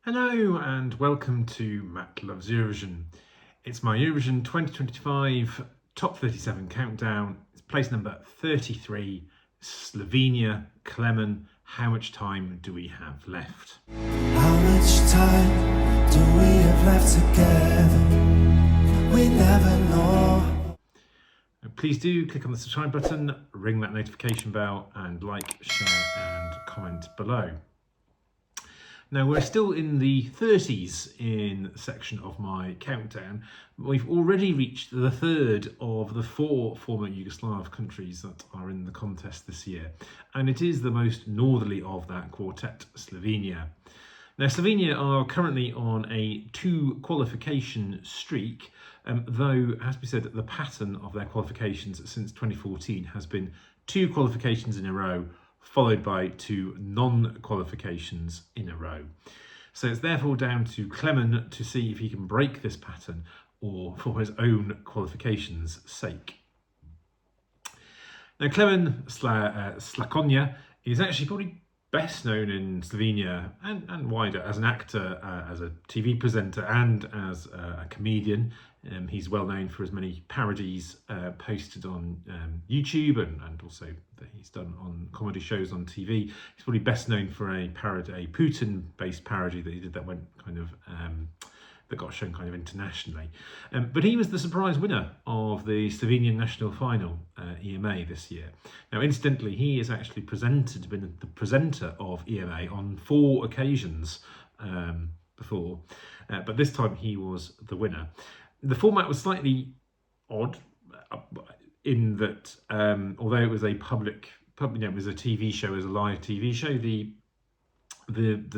Hello and welcome to Matt Loves Eurovision. It's my Eurovision 2025 Top 37 countdown. It's place number 33, Slovenia, Klemen. How much time do we have left? How much time do we have left together? We never know. Please do click on the subscribe button, ring that notification bell and like, share and comment below. Now we're still in the 30s in the section of my countdown. We've already reached the third of the 4 former Yugoslav countries that are in the contest this year. And it is the most northerly of that quartet, Slovenia. Now Slovenia are currently on a 2 qualification streak, though, as we said, the pattern of their qualifications since 2014 has been 2 qualifications in a row, followed by 2 non-qualifications in a row. So it's therefore down to Klemen to see if he can break this pattern or for his own qualifications' sake. Now Klemen Slakonia is actually probably best known in Slovenia and wider as an actor, as a TV presenter and as a comedian. He's well known for his many parodies posted on YouTube and also that he's done on comedy shows on TV. He's probably best known for a Putin-based parody that he did that went kind of that got shown kind of internationally. But he was the surprise winner of the Slovenian national final, EMA, this year. Now, incidentally, he has actually been the presenter of EMA on 4 occasions before, but this time he was the winner. The format was slightly odd in that although it was a it was a TV show, as a live TV show, the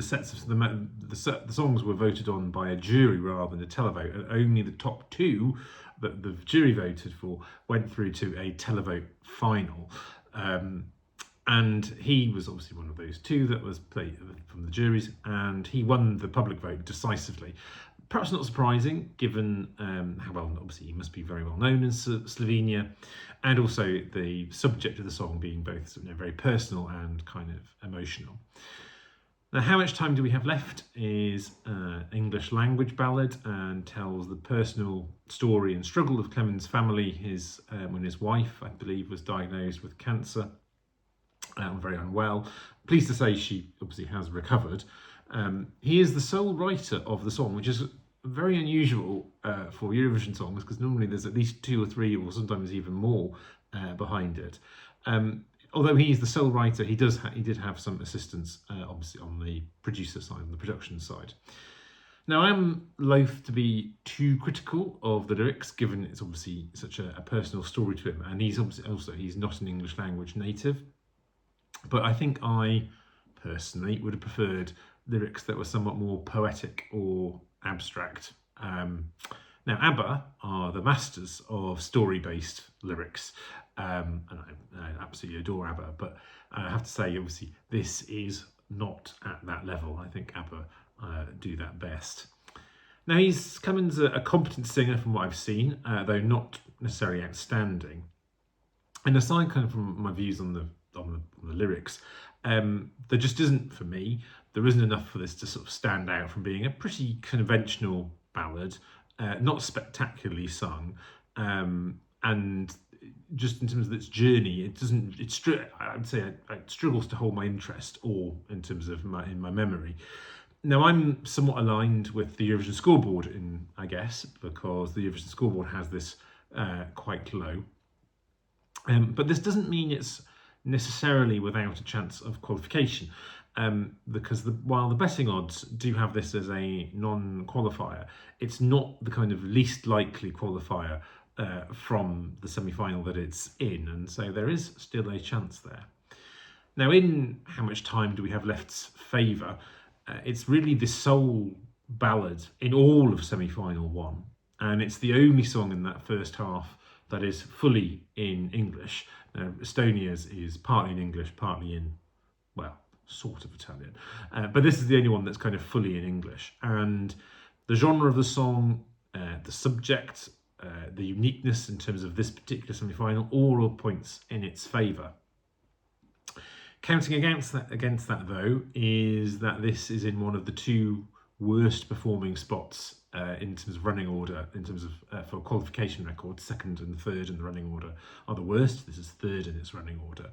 sets of the songs were voted on by a jury rather than a televote, and only the top 2 that the jury voted for went through to a televote final. And he was obviously one of those 2 that was played from the juries, and he won the public vote decisively. Perhaps not surprising, given how well, obviously, he must be very well known in Slovenia, and also the subject of the song being both very personal and kind of emotional. Now, How Much Time Do We Have Left is an English language ballad and tells the personal story and struggle of Klemen's family. When his wife, I believe, was diagnosed with cancer, very unwell. Pleased to say she obviously has recovered. He is the sole writer of the song, which is very unusual for Eurovision songs, because normally there's at least 2 or 3 or sometimes even more behind it. Although he's the sole writer, he did have some assistance, obviously, on the producer side, on the production side. Now, I am loath to be too critical of the lyrics, given it's obviously such a personal story to him, and he's not an English language native. But I think I personally would have preferred lyrics that were somewhat more poetic or abstract. Now, ABBA are the masters of story-based lyrics, and I absolutely adore ABBA, but I have to say, obviously, this is not at that level. I think ABBA do that best. Now, Klemen's a competent singer from what I've seen, though not necessarily outstanding. And aside kind of from my views on the lyrics, there just isn't, for me, there isn't enough for this to sort of stand out from being a pretty conventional ballad, not spectacularly sung, and just in terms of its journey, I would say it struggles to hold my interest, or in terms of in my memory. Now, I'm somewhat aligned with the Eurovision scoreboard, I guess, because the Eurovision scoreboard has this quite low. But this doesn't mean it's necessarily without a chance of qualification, because while the betting odds do have this as a non-qualifier, it's not the kind of least likely qualifier from the semi-final that it's in, and so there is still a chance there. Now, in How Much Time Do We Have Left's favour, it's really the sole ballad in all of semi-final 1, and it's the only song in that first half that is fully in English. Now, Estonia's is partly in English, partly in, well, sort of Italian. But this is the only one that's kind of fully in English. And the genre of the song, the subject, the uniqueness in terms of this particular semi-final, all points in its favour. Counting against that though, is that this is in one of the 2 worst performing spots in terms of running order, in terms of for qualification records. Second and third in the running order are the worst. This is third in its running order.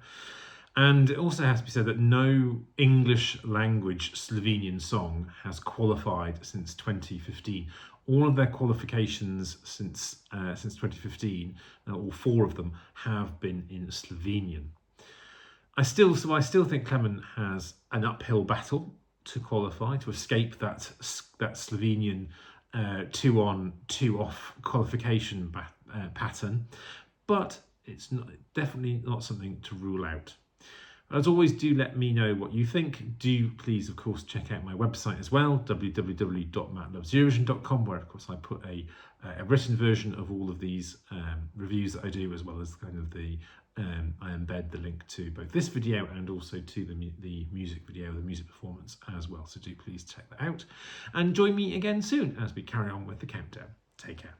And it also has to be said that no English language Slovenian song has qualified since 2015. All of their qualifications since 2015, all four of them, have been in Slovenian. I still think Klemen has an uphill battle to qualify, to escape that Slovenian 2 on 2 off qualification pattern, but it's definitely not something to rule out. As always, do let me know what you think. Do please, of course, check out my website as well, www.mattloveseurovision.com, where, of course, I put a written version of all of these reviews that I do, as well as kind of I embed the link to both this video and also to the music video, the music performance as well. So do please check that out. And join me again soon as we carry on with the countdown. Take care.